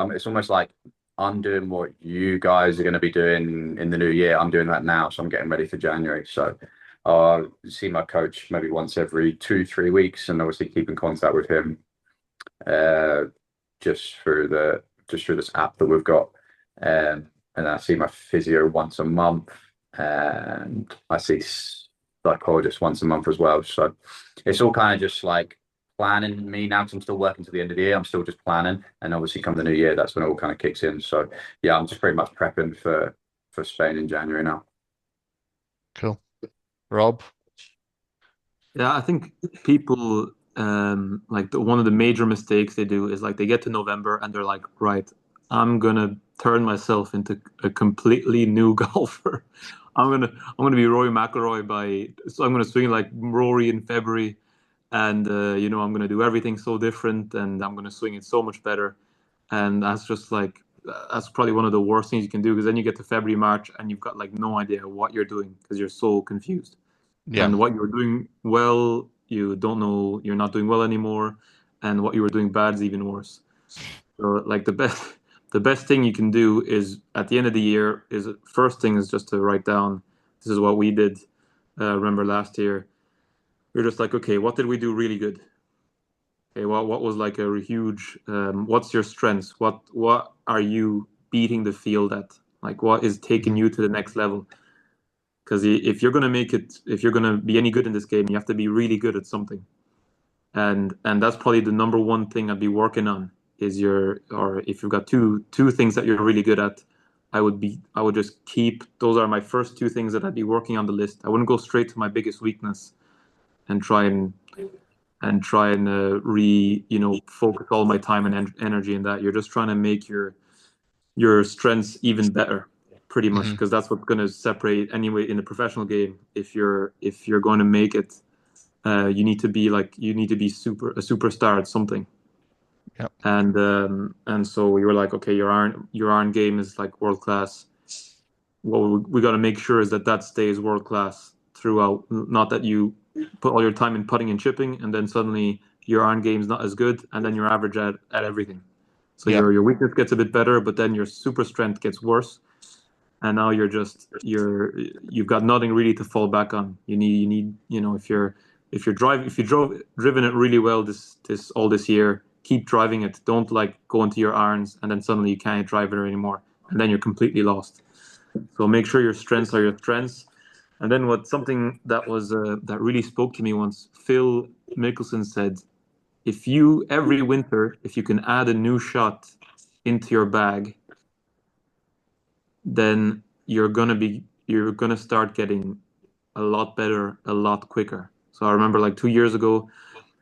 I'm doing what you guys are going to be doing in the new year. I'm doing that now, so I'm getting ready for January. So I'll see my coach maybe once every 2-3 weeks, and obviously keep in contact with him uh, just through this app that we've got. And I see my physio once a month, and I see psychologist once a month as well. So it's all kind of just like planning me now because I'm still working to the end of the year. I'm still just planning, and obviously come the new year, that's when it all kind of kicks in. So yeah, I'm just pretty much prepping for Spain in January now. Cool. Rob? Yeah, I think people like one of the major mistakes they do is like they get to November and they're like, right, I'm gonna turn myself into a completely new golfer. I'm gonna be Rory McIlroy so I'm gonna swing like Rory in February, and I'm gonna do everything so different, and I'm gonna swing it so much better. And that's probably one of the worst things you can do because then you get to February, March, and you've got like no idea what you're doing because you're so confused Yeah. and what you were doing well, you don't know you're not doing well anymore, and what you were doing bad is even worse. So like the best thing you can do is at the end of the year is first thing is just to write down this is what we did. Remember last year, we are just like, okay, what did we do really good? Okay, what was like a huge what's your strengths? What are you beating the field at? Like what is taking Hmm. you to the next level? Because if you're gonna make it, if you're gonna be any good in this game, you have to be really good at something. And that's probably the number one thing I'd be working on is or if you've got two things that you're really good at, I would just keep those are my first two things that I'd be working on the list. I wouldn't go straight to my biggest weakness and try and focus all my time and energy in that. You're just trying to make your strengths even better, pretty much, Hmm. because that's what's going to separate anyway in the professional game. If you're going to make it, you need to be a superstar at something. Yep. And so we were like, okay, your iron game is like world class. What we got to make sure is that stays world class throughout. Not that you put all your time in putting and chipping, and then suddenly your iron game's not as good, and then you're average at everything. So Yep. your weakness gets a bit better, but then your super strength gets worse, and now you've got nothing really to fall back on. You need if you driven it really well this year, keep driving it. Don't like go into your irons and then suddenly you can't drive it anymore, and then you're completely lost. So make sure your strengths are your strengths. And then something that really spoke to me once, Phil Mickelson said, if you every winter, if you can add a new shot into your bag, then you're gonna start getting a lot better a lot quicker. So I remember like 2 years ago,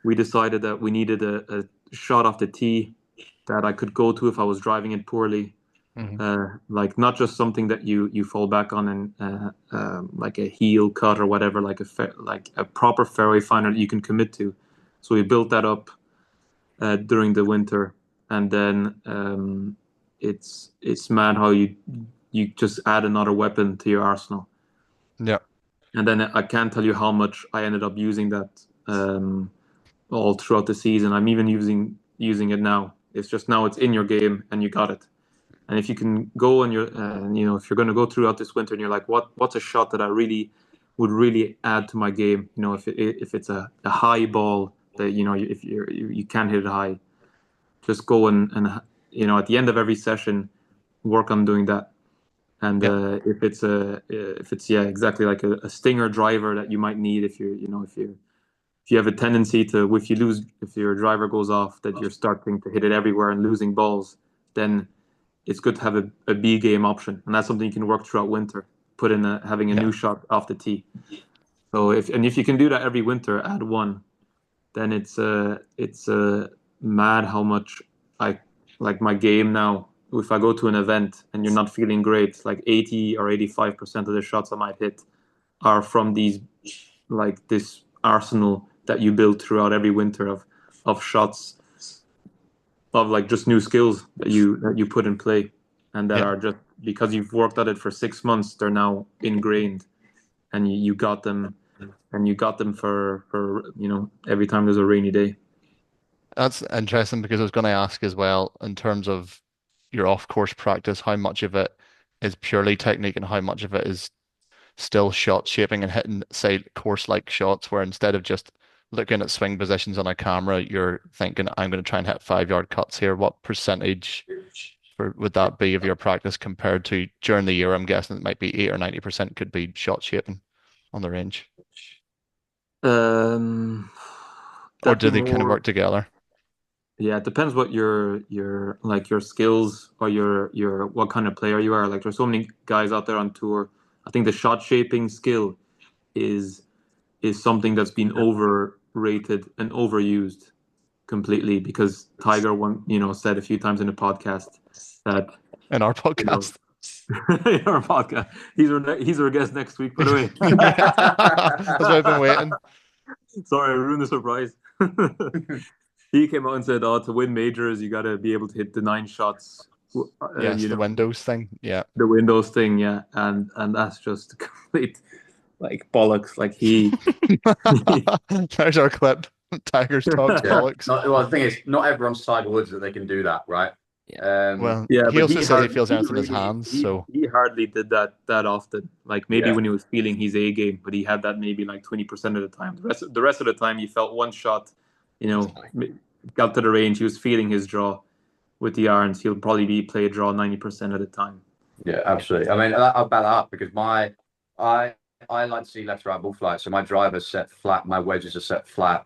we decided that we needed a shot off the tee that I could go to if I was driving it poorly. Hmm. Like not just something that you fall back on and like a heel cut or whatever, like like a proper fairway finder that you can commit to. So we built that up during the winter, and then it's mad how you just add another weapon to your arsenal. Yeah. And then I can't tell you how much I ended up using that all throughout the season. I'm even using it now. It's just now it's in your game and you got it. And if you can go and if you're going to go throughout this winter and you're like, what's a shot that I really would really add to my game? If it's a high ball that if you can't hit it high, just go and at the end of every session, work on doing that. And Yeah. if it's yeah, exactly like a stinger driver that you might need if you have a tendency to if your driver goes off that you're starting to hit it everywhere and losing balls, then it's good to have a B game option, and that's something you can work throughout winter. Put in having a Yeah. new shot off the tee. So if you can do that every winter, add one, then it's mad how much I like my game now. If I go to an event and you're not feeling great, like 80 or 85% of the shots I might hit are from these like this arsenal that you build throughout every winter of shots of like just new skills that you put in play and that Yeah. are just because you've worked at it for 6 months, they're now ingrained and you got them and you got them for every time there's a rainy day. That's interesting because I was going to ask as well in terms of your off-course practice, how much of it is purely technique and how much of it is still shot shaping and hitting, say, course-like shots where instead of just looking at swing positions on a camera, you're thinking, I'm going to try and hit 5 yard cuts here. What percentage would that be of your practice compared to during the year? I'm guessing it might be 8 or 90% could be shot shaping on the range. Um, Or that'd be do they kind of more. work together? Yeah, it depends what your like your skills or your what kind of player you are. Like there's so many guys out there on tour. I think the shot shaping skill is is something that's been overrated and overused completely because Tiger said a few times in the podcast that In our you know podcast. in our podcast he's our guest next week by the way. That's why I've been waiting. Sorry, I ruined the surprise. He came out and said, "Oh, to win majors, you got to be able to hit the 9 shots." Yes, You the know, Windows thing. Yeah. the Windows thing, yeah, and that's just complete like bollocks. Like There's our clip. Tigers talks Yeah. bollocks. Well, the thing is, not everyone's Tiger Woods that they can do that, right? Yeah. Um, Well, yeah, he but also says he feels he anything in his really hands, so he hardly did that often. Like maybe yeah, when he was feeling his A game, but he had that maybe like 20% of the time. The rest of the time, he felt one shot, you It's know, fine. got to the range, he was feeling his draw with the irons. He'll probably be play a draw 90% of the time. yeah, absolutely. I mean, I'll back that up because I I like to see left to right ball flight. So my driver's set flat, my wedges are set flat,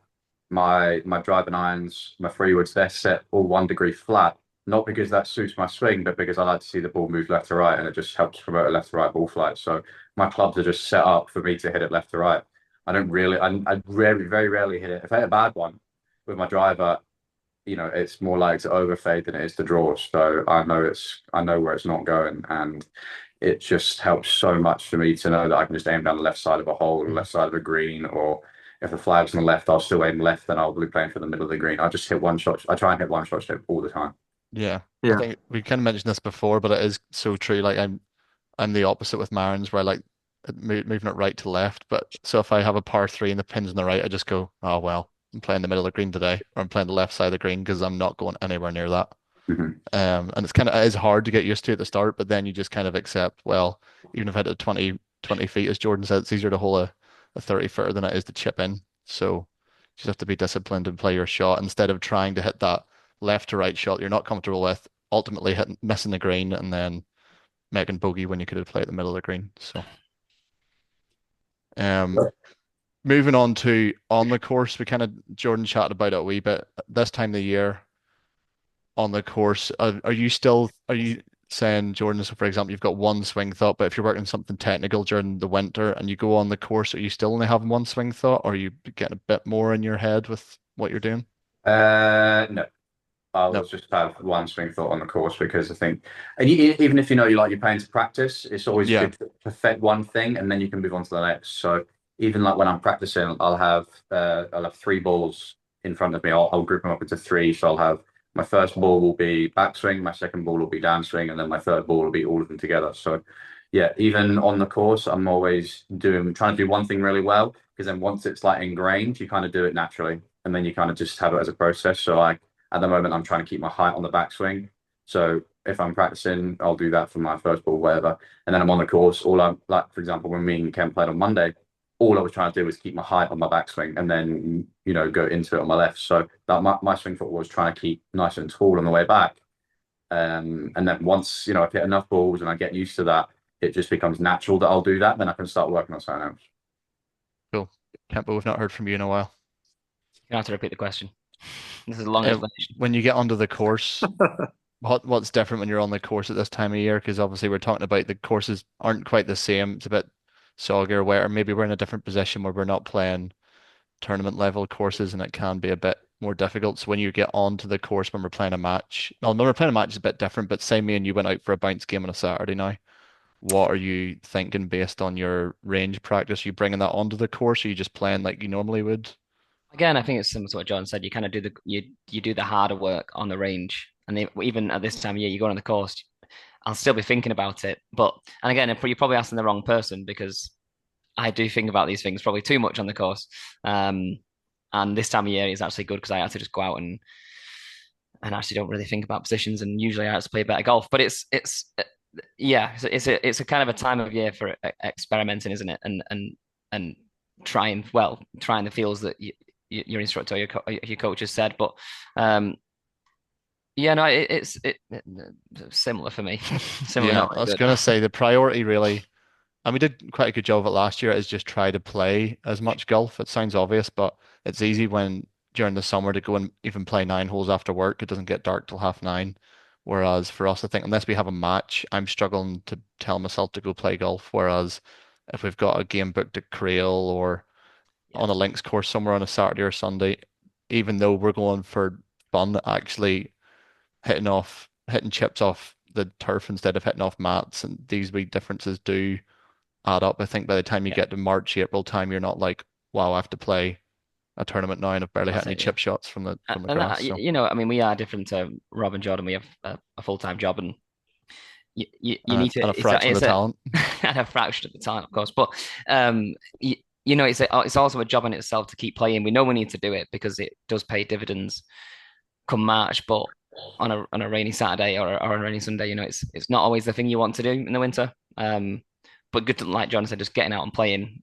my driving irons, my free woods, they're set all 1 degree flat. Not because that suits my swing, but because I like to see the ball move left to right, and it just helps promote a left to right ball flight. So my clubs are just set up for me to hit it left to right. I rarely, very rarely hit it. If I hit a bad one with my driver, it's more likely to overfade than it is to draw. So I know where it's not going, and it just helps so much for me to know that I can just aim down the left side of a hole, mhm. left side of a green, or if the flag's on the left, I'll still aim left, and I'll be playing for the middle of the green. I just hit one shot. I try and hit one shot straight all the time. Yeah. I Yeah, think we kind of mentioned this before, but it is so true. Like I'm the opposite with Marins, where I like moving it right to left. But so if I have a par three and the pin's on the right, I just go, oh well, I'm playing the middle of the green today, or I'm playing the left side of the green because I'm not going anywhere near that. Mhm. And it is hard to get used to at the start, but then you just kind of accept, well, even if I hit it 20 feet, as Jordan said, it's easier to hole a 30 footer than it is to chip in. So you just have to be disciplined and play your shot instead of trying to hit that left to right shot you're not comfortable with, ultimately missing the green and then making bogey when you could have played the middle of the green. So um moving on to on the course, we kind of Jordan chatted about it a wee bit. This time of the year on the course, are you saying, Jordan, so for example, you've got one swing thought, but if you're working something technical during the winter and you go on the course, are you still only having one swing thought, or are you getting a bit more in your head with what you're doing? No. I'll No. just have one swing thought on the course because I think, and even if you're paying to practice, it's always Yeah. good to perfect one thing and then you can move on to the next. So even like when I'm practicing, I'll have three balls in front of me. I'll group them up into three. So I'll have my first ball will be backswing, my second ball will be downswing, and then my third ball will be all of them together. So yeah, even on the course, I'm always trying to do one thing really well because then once it's like ingrained, you kind of do it naturally, and then you kind of just have it as a process. So at the moment, I'm trying to keep my height on the backswing. So if I'm practicing, I'll do that for my first ball, whatever. And then I'm on the course. All I'm like, for example, when me and Ken played on Monday, all I was trying to do was keep my height on my backswing and then, go into it on my left. So that my swing foot was trying to keep nice and tall on the way back. And then once, I've hit enough balls and I get used to that, it just becomes natural that I'll do that. Then I can start working on something else. Cool. Can't believe we've not heard from you in a while. You have to repeat the question. This is a long Uh, explanation. when you get onto the course, what's different when you're on the course at this time of year? Because obviously we're talking about the courses aren't quite the same. It's a bit soggier, where maybe we're in a different position where we're not playing tournament level courses, and it can be a bit more difficult. So when you get onto the course when we're playing a match, well, when we're playing a match is a bit different. But say me and you went out for a bounce game on a Saturday now. What are you thinking based on your range practice? Are you bringing that onto the course, or are you just playing like you normally would? Again, I think it's similar to what John said. You kind of you do the harder work on the range, and even at this time of year, you go on the course. I'll still be thinking about it, but and again, you're probably asking the wrong person because I do think about these things probably too much on the course. And this time of year is actually good because I have to just go out and actually don't really think about positions, and usually I have to play better golf. But it's yeah, it's a kind of a time of year for experimenting, isn't it? And trying the fields that your instructor or your coach has said. But yeah, no, it's similar for me. Similar, Yeah, not I very was good. gonna say the priority really, and we did quite a good job of it last year, is just try to play as much golf. It sounds obvious, but it's easy when during the summer to go and even play 9 holes after work. It doesn't get dark till 9:30. Whereas for us, I think unless we have a match, I'm struggling to tell myself to go play golf. Whereas if we've got a game booked at Crail or Yeah, on a links course somewhere on a Saturday or Sunday, even though we're going for fun, actually hitting chips off the turf instead of hitting off mats, and these wee differences do add up. I think by the time you yeah, get to March, April time, you're not like, wow, I have to play a tournament now and I've barely hit that's any it. Yeah. chip shots from the And grass. So I mean, we are different to Rob and Jordan. We have a full-time job, and you need to. and a fraction of It's the a talent. and a fraction of the time, of course. But it's also a job in itself to keep playing. We know we need to do it because it does pay dividends come March. But on a rainy Saturday or a rainy Sunday, it's not always the thing you want to do in the winter. But good to, like John said, just getting out and playing.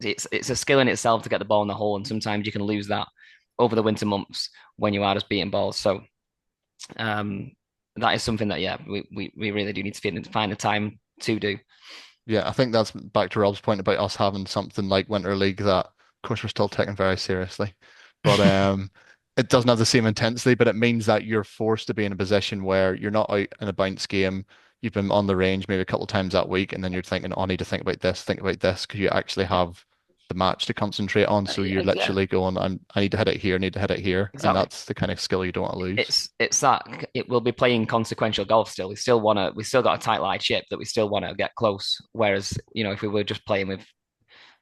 It's a skill in itself to get the ball in the hole, and sometimes you can lose that over the winter months when you are just beating balls. So um, that is something that we really do need to find the time to do. Yeah, I think that's back to Rob's point about us having something like Winter League that, of course, we're still taking very seriously, but it doesn't have the same intensity. But it means that you're forced to be in a position where you're not out in a bounce game. You've been on the range maybe a couple of times that week, and then you're thinking, "Oh, I need to think about this," because you actually Yeah, have the match to concentrate on. So you're yeah, literally going, I need to hit it here, need to hit it here," and exactly. that's the kind of skill you don't want to lose. It's that it will be playing consequential golf still. We still got a tight line chip that we still want to get close. Whereas, if we were just playing with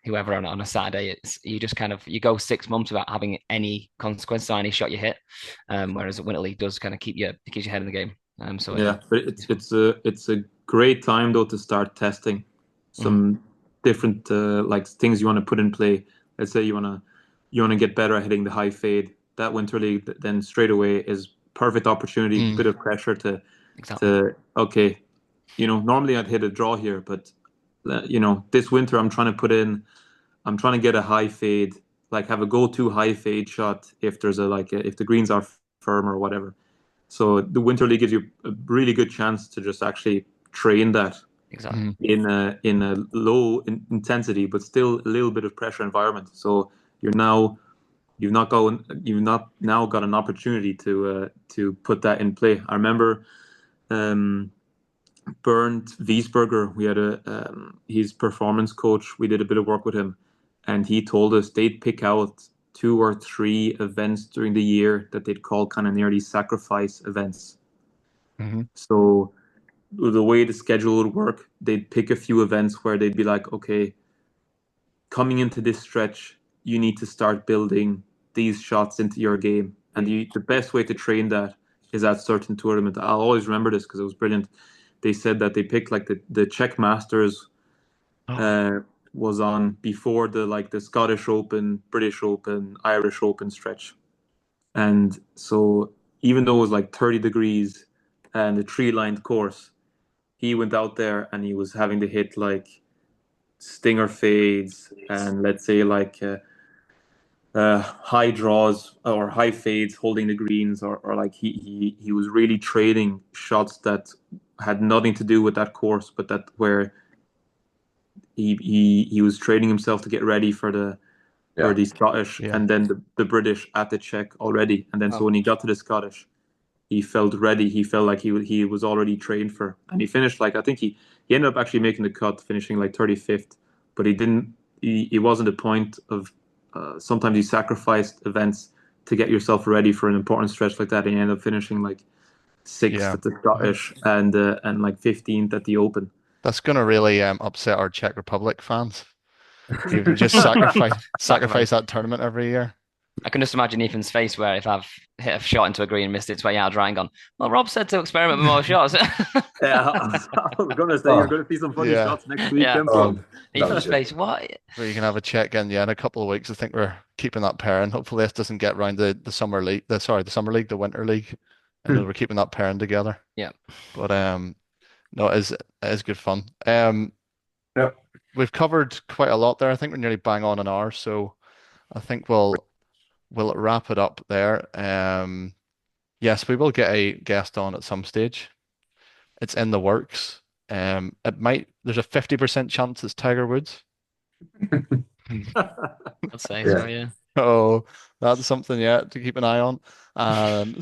whoever on a Saturday, it's you just kind of you go 6 months without having any consequence on any shot you hit. Whereas Winter League does kind of keeps your head in the game. So Yeah, but it's a great time though to start testing mhm. some different like things you want to put in play. Let's say you want to get better at hitting the high fade. That Winter League then straight away is perfect opportunity, Mm, bit of pressure to Exactly. to okay, normally I'd hit a draw here, but this winter I'm trying to get a high fade, like have a go-to high fade shot if there's if the greens are firm or whatever. So the Winter League gives you a really good chance to just actually train that Exactly. mm. in a low intensity, but still a little bit of pressure environment. So you've not now got an opportunity to put that in play. I remember um, Bernd Wiesberger. We had his performance coach. We did a bit of work with him, and he told us they'd pick out 2 or 3 events during the year that they'd call kind of nearly sacrifice events. Hmm. So the way the schedule would work, they'd pick a few events where they'd be like, okay, coming into this stretch, you need to start building these shots into your game. And the best way to train that is at certain tournament. I'll always remember this because it was brilliant. They said that they picked like the Czech Masters uh, was on before the Scottish Open, British Open, Irish Open stretch. And so even though it was like 30 degrees and a tree-lined course, he went out there and he was having to hit like stinger fades and let's say like high draws or high fades holding the greens or like he was really trading shots that had nothing to do with that course but that where he was training himself to get ready for Yeah. the Scottish Yeah. and then the British at the Czech already and then so Oh. when he got to the Scottish he felt ready. He felt like he was already trained for, and he finished like I think he ended up actually making the cut, finishing like 35th. But he didn't. He wasn't a point of. Sometimes you sacrificed events to get yourself ready for an important stretch like that, and you end up finishing like sixth Yeah. at the Scottish and like 15th at the Open. That's gonna really upset our Czech Republic fans. You would just sacrifice Sacrifice. that tournament every year. I can just imagine Ethan's face where if I've hit a shot into a green and missed its way out, drying on. Well, Rob said to experiment with more shots. Yeah, I was gonna say you're Oh, gonna see some funny Yeah. shots next week, Yeah. Tempo. that was Ethan's good. face. What? Where you can have a check in, yeah, in a couple of weeks. I think we're keeping that pairing. Hopefully this doesn't get round the summer league, the summer league, the winter league. And we're keeping that pairing together. Yeah. But no, it is good fun. Yep. We've covered quite a lot there. I think we're nearly bang on an hour, so I think we'll wrap it up there. Yes, we will get a guest on at some stage. It's in the works. There's a 50% chance it's Tiger Woods. I'd say Yeah. so, yeah. Oh, that's something yet to keep an eye on.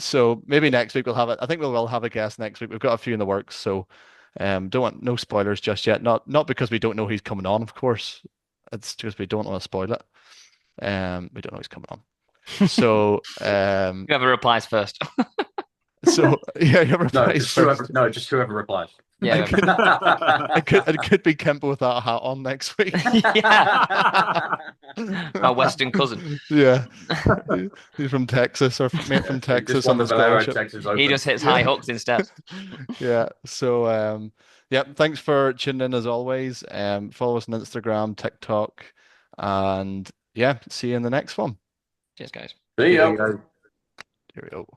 So maybe next week we'll have it. I think we will have a guest next week. We've got a few in the works, so don't want no spoilers just yet. Not because we don't know he's coming on, of course. It's just we don't want to spoil it. We don't know he's coming on. So Whoever replies first. so yeah, you No, reply just first. whoever. No, just whoever replies. Yeah. It could be Kempo with that hat on next week. Yeah. My Western cousin. Yeah. He's from Texas or mate from He Texas just on won the the Valero scholarship. Texas He Open. just hits Yeah. high hooks instead. Yeah. So yeah, thanks for tuning in as always. Follow us on Instagram, TikTok, and yeah, see you in the next one. Cheers, guys. See ya. Yeah, guys. Here we go.